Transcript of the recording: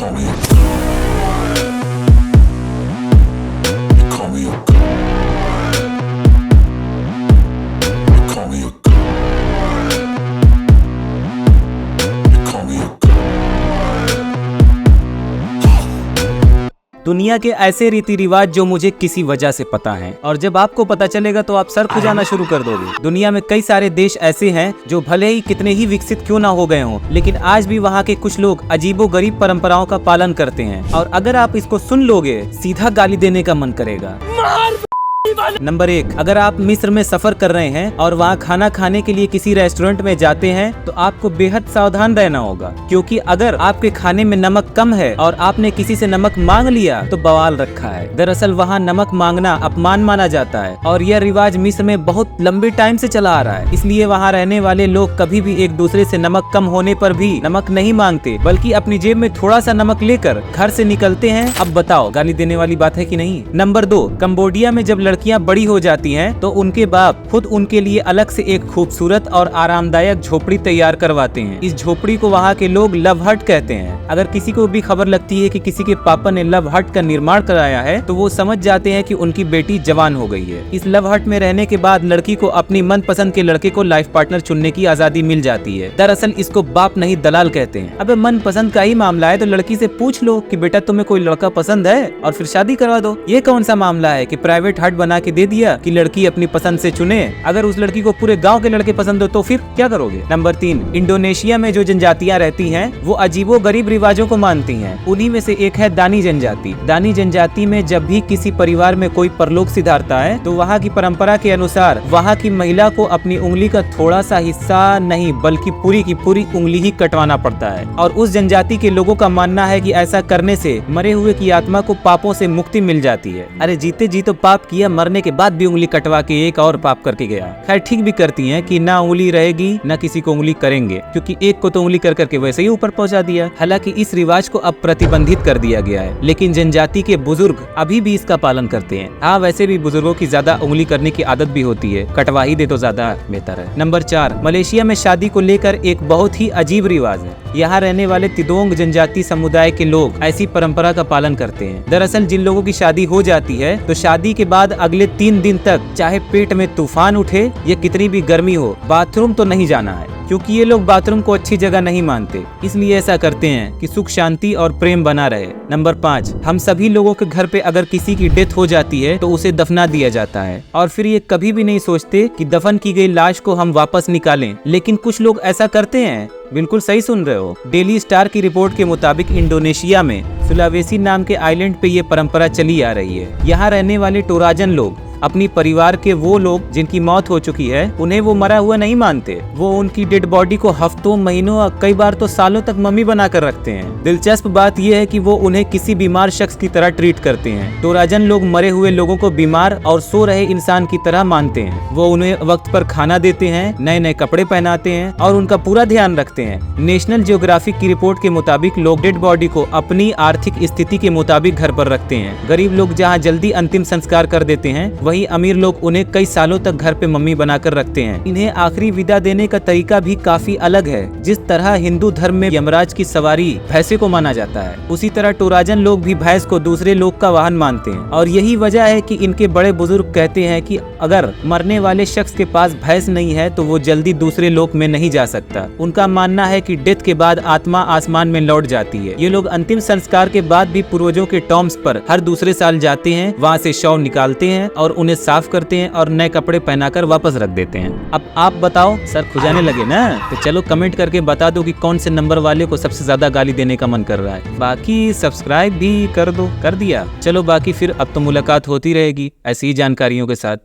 call me a god. You call me a god. You call me a god. You call me a god. दुनिया के ऐसे रीति रिवाज जो मुझे किसी वजह से पता है, और जब आपको पता चलेगा तो आप सर खुजाना शुरू कर दोगे। दुनिया में कई सारे देश ऐसे हैं जो भले ही कितने ही विकसित क्यों ना हो गए हों, लेकिन आज भी वहाँ के कुछ लोग अजीबोगरीब परंपराओं का पालन करते हैं, और अगर आप इसको सुन लोगे सीधा गाली देने का मन करेगा। नंबर 1, अगर आप मिस्र में सफर कर रहे हैं और वहाँ खाना खाने के लिए किसी रेस्टोरेंट में जाते हैं तो आपको बेहद सावधान रहना होगा, क्योंकि अगर आपके खाने में नमक कम है और आपने किसी से नमक मांग लिया तो बवाल रखा है। दरअसल वहाँ नमक मांगना अपमान माना जाता है, और यह रिवाज मिस्र में बहुत लंबे टाइम से चला आ रहा है। इसलिए वहाँ रहने वाले लोग कभी भी एक दूसरे से नमक कम होने पर भी नमक नहीं मांगते, बल्कि अपनी जेब में थोड़ा सा नमक लेकर घर से निकलते हैं। अब बताओ, गाली देने वाली बात है कि नहीं? नंबर 2, कंबोडिया में जब लड़कियां बड़ी हो जाती हैं तो उनके बाप खुद उनके लिए अलग से एक खूबसूरत और आरामदायक झोपड़ी तैयार करवाते हैं। इस झोपड़ी को वहाँ के लोग लव हट कहते हैं। अगर किसी को भी खबर लगती है कि किसी के पापा ने लव हट का निर्माण कराया है तो वो समझ जाते हैं कि उनकी बेटी जवान हो गई है। इस लव हट में रहने के बाद लड़की को अपनी मनपसंद के लड़के को लाइफ पार्टनर चुनने की आजादी मिल जाती है। दरअसल इसको बाप नहीं दलाल कहते हैं। अब मनपसंद का ही मामला है तो लड़की से पूछ लो कि बेटा तुम्हें कोई लड़का पसंद है और फिर शादी करवा दो। ये कौन सा मामला है कि प्राइवेट हट बना के दे दिया कि लड़की अपनी पसंद से चुने। अगर उस लड़की को पूरे गांव के लड़के पसंद हो तो फिर क्या करोगे? नंबर 3, इंडोनेशिया में जो जनजातियां रहती हैं वो अजीबो गरीब रिवाजों को मानती हैं। उन्हीं में से एक है दानी जनजाति। दानी जनजाति में जब भी किसी परिवार में कोई परलोक सिधारता है तो वहाँ की परंपरा के अनुसार वहाँ की महिला को अपनी उंगली का थोड़ा सा हिस्सा नहीं बल्कि पूरी की पूरी उंगली ही कटवाना पड़ता है, और उस जनजाति के लोगों का मानना है कि ऐसा करने से मरे हुए की आत्मा को पापों से मुक्ति मिल जाती है। अरे जीते जी तो पाप किया, मरने के बाद भी उंगली कटवा के एक और पाप करके गया। खैर ठीक भी करती हैं कि ना उंगली रहेगी ना किसी को उंगली करेंगे, क्योंकि एक को तो उंगली कर करके वैसे ही ऊपर पहुंचा दिया। हालांकि इस रिवाज को अब प्रतिबंधित कर दिया गया है, लेकिन जनजाति के बुजुर्ग अभी भी इसका पालन करते हैं। हाँ, वैसे भी बुजुर्गों की ज्यादा उंगली करने की आदत भी होती है, कटवा ही दे तो ज्यादा बेहतर है। नंबर 4, मलेशिया में शादी को लेकर एक बहुत ही अजीब रिवाज है। यहाँ रहने वाले तिदोंग जनजाति समुदाय के लोग ऐसी परंपरा का पालन करते हैं। दरअसल जिन लोगों की शादी हो जाती है तो शादी के बाद अगले 3 दिन तक चाहे पेट में तूफान उठे या कितनी भी गर्मी हो, बाथरूम तो नहीं जाना है, क्योंकि ये लोग बाथरूम को अच्छी जगह नहीं मानते। इसलिए ऐसा करते हैं कि सुख शांति और प्रेम बना रहे। नंबर 5, हम सभी लोगों के घर पे अगर किसी की डेथ हो जाती है तो उसे दफना दिया जाता है, और फिर ये कभी भी नहीं सोचते कि दफन की गई लाश को हम वापस निकालें, लेकिन कुछ लोग ऐसा करते हैं। बिल्कुल सही सुन रहे हो। डेली स्टार की रिपोर्ट के मुताबिक इंडोनेशिया में सुलावेसी नाम के आइलैंड पे ये परंपरा चली आ रही है। यहाँ रहने वाले टोराजन लोग अपनी परिवार के वो लोग जिनकी मौत हो चुकी है उन्हें वो मरा हुआ नहीं मानते। वो उनकी डेड बॉडी को हफ्तों, महीनों और कई बार तो सालों तक मम्मी बना कर रखते हैं। दिलचस्प बात यह है कि वो उन्हें किसी बीमार शख्स की तरह ट्रीट करते हैं। टोराजन लोग मरे हुए लोगों को बीमार और सो रहे इंसान की तरह मानते हैं। वो उन्हें वक्त पर खाना देते हैं, नए नए कपड़े पहनाते हैं और उनका पूरा ध्यान रखते हैं। नेशनल जियोग्राफिक की रिपोर्ट के मुताबिक लोग डेड बॉडी को अपनी आर्थिक स्थिति के मुताबिक घर पर रखते हैं। गरीब लोग जहाँ जल्दी अंतिम संस्कार कर देते हैं, वहीं अमीर लोग उन्हें कई सालों तक घर पे मम्मी बनाकर रखते हैं। इन्हें आखिरी विदा देने का तरीका भी काफी अलग है। जिस तरह हिंदू धर्म में यमराज की सवारी भैंसे को माना जाता है, उसी तरह टोराजन लोग भी भैंस को दूसरे लोग का वाहन मानते हैं। और यही वजह है कि इनके बड़े बुजुर्ग कहते हैं कि अगर मरने वाले शख्स के पास भैंस नहीं है तो वो जल्दी दूसरे लोक में नहीं जा सकता। उनका मानना है कि डेथ के बाद आत्मा आसमान में लौट जाती है। ये लोग अंतिम संस्कार के बाद भी पूर्वजों के टॉम्स पर हर दूसरे साल जाते हैं, वहाँ से शव निकालते हैं और उन्हें साफ करते हैं और नए कपड़े पहनाकर वापस रख देते हैं। अब आप बताओ, सर खुजाने लगे ना? तो चलो कमेंट करके बता दो कि कौन से नंबर वाले को सबसे ज्यादा गाली देने का मन कर रहा है। बाकी सब्सक्राइब भी कर दो। कर दिया? चलो बाकी फिर अब तो मुलाकात होती रहेगी ऐसी ही जानकारियों के साथ।